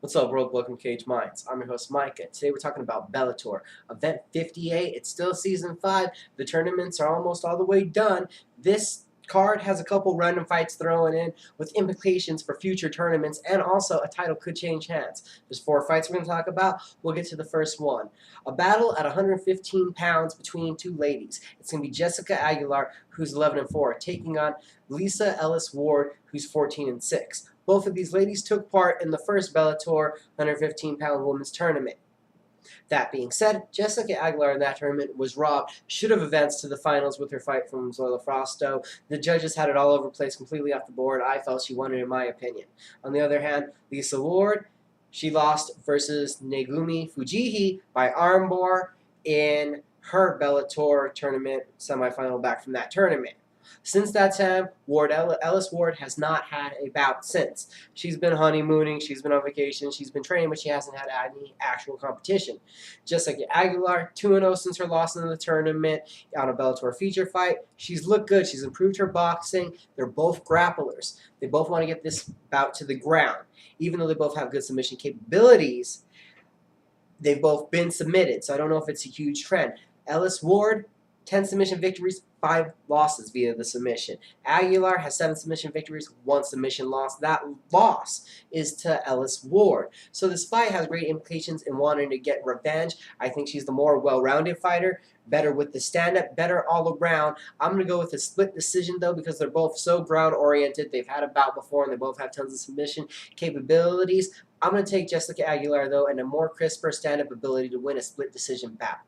What's up, world? Welcome to Cage Minds. I'm your host, Mike, and today we're talking about Bellator. Event 58, it's still Season 5. The tournaments are almost all the way done. This card has a couple random fights thrown in with implications for future tournaments, and also a title could change hands. There's 4 fights we're going to talk about. We'll get to the first one. A battle at 115 pounds between two ladies. It's going to be Jessica Aguilar, who's 11-4, taking on Lisa Ellis Ward, who's 14-6. Both of these ladies took part in the first Bellator 115-pound women's tournament. That being said, Jessica Aguilar in that tournament was robbed, should have advanced to the finals with her fight from Zoila Frosto. The judges had it all over the place, completely off the board. I felt she won it, in my opinion. On the other hand, Lisa Ward, she lost versus Negumi Fujihi by armbar in her Bellator tournament semifinal back from that tournament. Since that time, Ellis Ward has not had a bout since. She's been honeymooning, she's been on vacation, she's been training, but she hasn't had any actual competition. Just like Aguilar, 2-0 since her loss in the tournament on a Bellator feature fight. She's looked good, she's improved her boxing. They're both grapplers. They both want to get this bout to the ground. Even though they both have good submission capabilities, they've both been submitted, so I don't know if it's a huge trend. Ellis Ward, 10 submission victories, 5 losses via the submission. Aguilar has 7 submission victories, 1 submission loss. That loss is to Ellis Ward. So this fight has great implications in wanting to get revenge. I think she's the more well-rounded fighter, better with the stand-up, better all around. I'm going to go with a split decision, though, because they're both so ground-oriented. They've had a bout before, and they both have tons of submission capabilities. I'm going to take Jessica Aguilar, though, and a more crisper stand-up ability to win a split decision bout.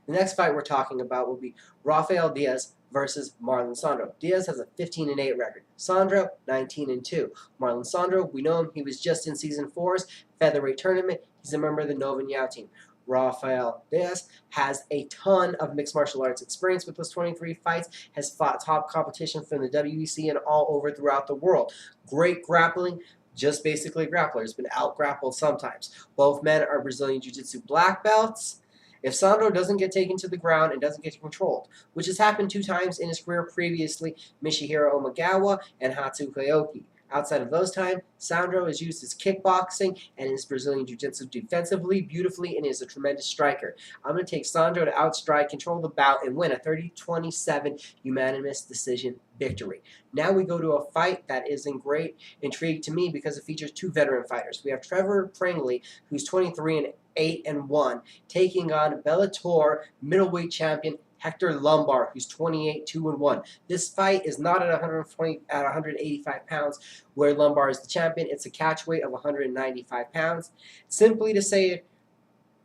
The next fight we're talking about will be Rafael Diaz versus Marlon Sandro. Diaz has a 15-8 record. Sandro, 19-2. Marlon Sandro, we know him. He was just in Season 4's featherweight tournament. He's a member of the Nova Nyao team. Rafael Diaz has a ton of mixed martial arts experience with those 23 fights, has fought top competition from the WEC and all over throughout the world. Great grappling, just basically a grappler. Has been out-grappled sometimes. Both men are Brazilian Jiu-Jitsu black belts. If Sandro doesn't get taken to the ground and doesn't get controlled, which has happened 2 times in his career previously, Michihiro Omagawa and Hatsu Koyoki. Outside of those times, Sandro has used his kickboxing and his Brazilian Jiu-Jitsu defensively, beautifully, and is a tremendous striker. I'm going to take Sandro to outstrike, control the bout, and win a 30-27 unanimous decision victory. Now we go to a fight that is in great intrigue to me because it features 2 veteran fighters. We have Trevor Pringley, who's 23-8-1, taking on Bellator middleweight champion Hector Lombard, who's 28-2-1. This fight is not at 185 pounds, where Lombard is the champion. It's a catch weight of 195 pounds. Simply to say it,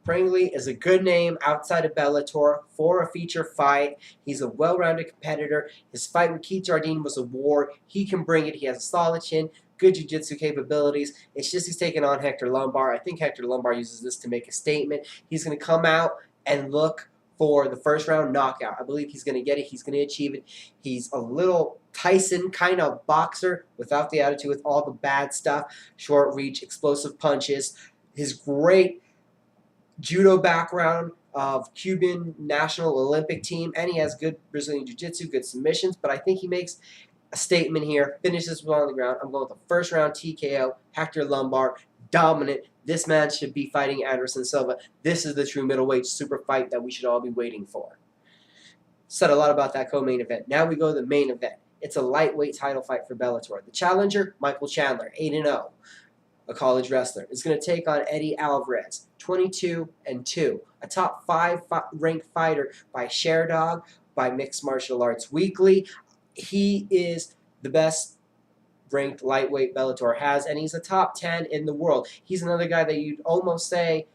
Pringley is a good name outside of Bellator for a feature fight. He's a well-rounded competitor. His fight with Keith Jardine was a war. He can bring it. He has a solid chin, good jiu-jitsu capabilities. It's just he's taking on Hector Lombard. I think Hector Lombard uses this to make a statement. He's going to come out and look for the first round knockout. I believe he's going to get it. He's going to achieve it. He's a little Tyson kind of boxer without the attitude, with all the bad stuff. Short reach, explosive punches. His great judo background of Cuban national Olympic team, and he has good Brazilian Jiu-Jitsu, good submissions, but I think he makes a statement here, finishes well on the ground. I'm going with the first round TKO, Hector Lombard, dominant. This man should be fighting Anderson Silva. This is the true middleweight super fight that we should all be waiting for. Said a lot about that co-main event. Now we go to the main event. It's a lightweight title fight for Bellator. The challenger, Michael Chandler, 8-0, a college wrestler, is going to take on Eddie Alvarez, 22-2, a top 5 ranked fighter by Sherdog, by Mixed Martial Arts Weekly. He is the best ranked lightweight Bellator has, and he's a top 10 in the world. He's another guy that you'd almost say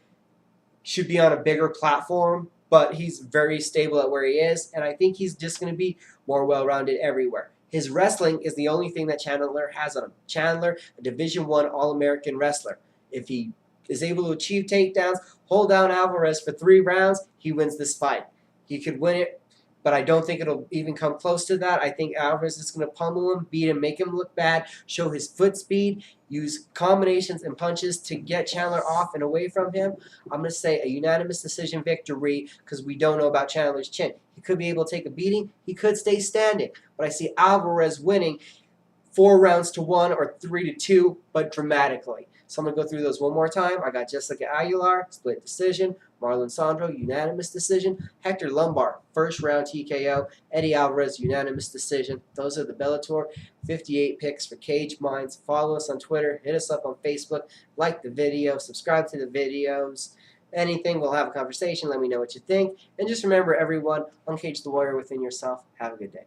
should be on a bigger platform, but he's very stable at where he is, and I think he's just going to be more well-rounded everywhere. His wrestling is the only thing that Chandler has on him. Chandler, a Division I All-American wrestler. If he is able to achieve takedowns, hold down Alvarez for 3 rounds, he wins this fight. He could win it, but I don't think it'll even come close to that. I think Alvarez is going to pummel him, beat him, make him look bad, show his foot speed, use combinations and punches to get Chandler off and away from him. I'm going to say a unanimous decision victory because we don't know about Chandler's chin. He could be able to take a beating. He could stay standing. But I see Alvarez winning 4 rounds to 1 or 3-2, but dramatically. So I'm going to go through those one more time. I got Jessica Aguilar, split decision. Marlon Sandro, unanimous decision. Hector Lombard, first round TKO. Eddie Alvarez, unanimous decision. Those are the Bellator 58 picks for Cage Minds. Follow us on Twitter. Hit us up on Facebook. Like the video. Subscribe to the videos. Anything, we'll have a conversation. Let me know what you think. And just remember, everyone, uncage the warrior within yourself. Have a good day.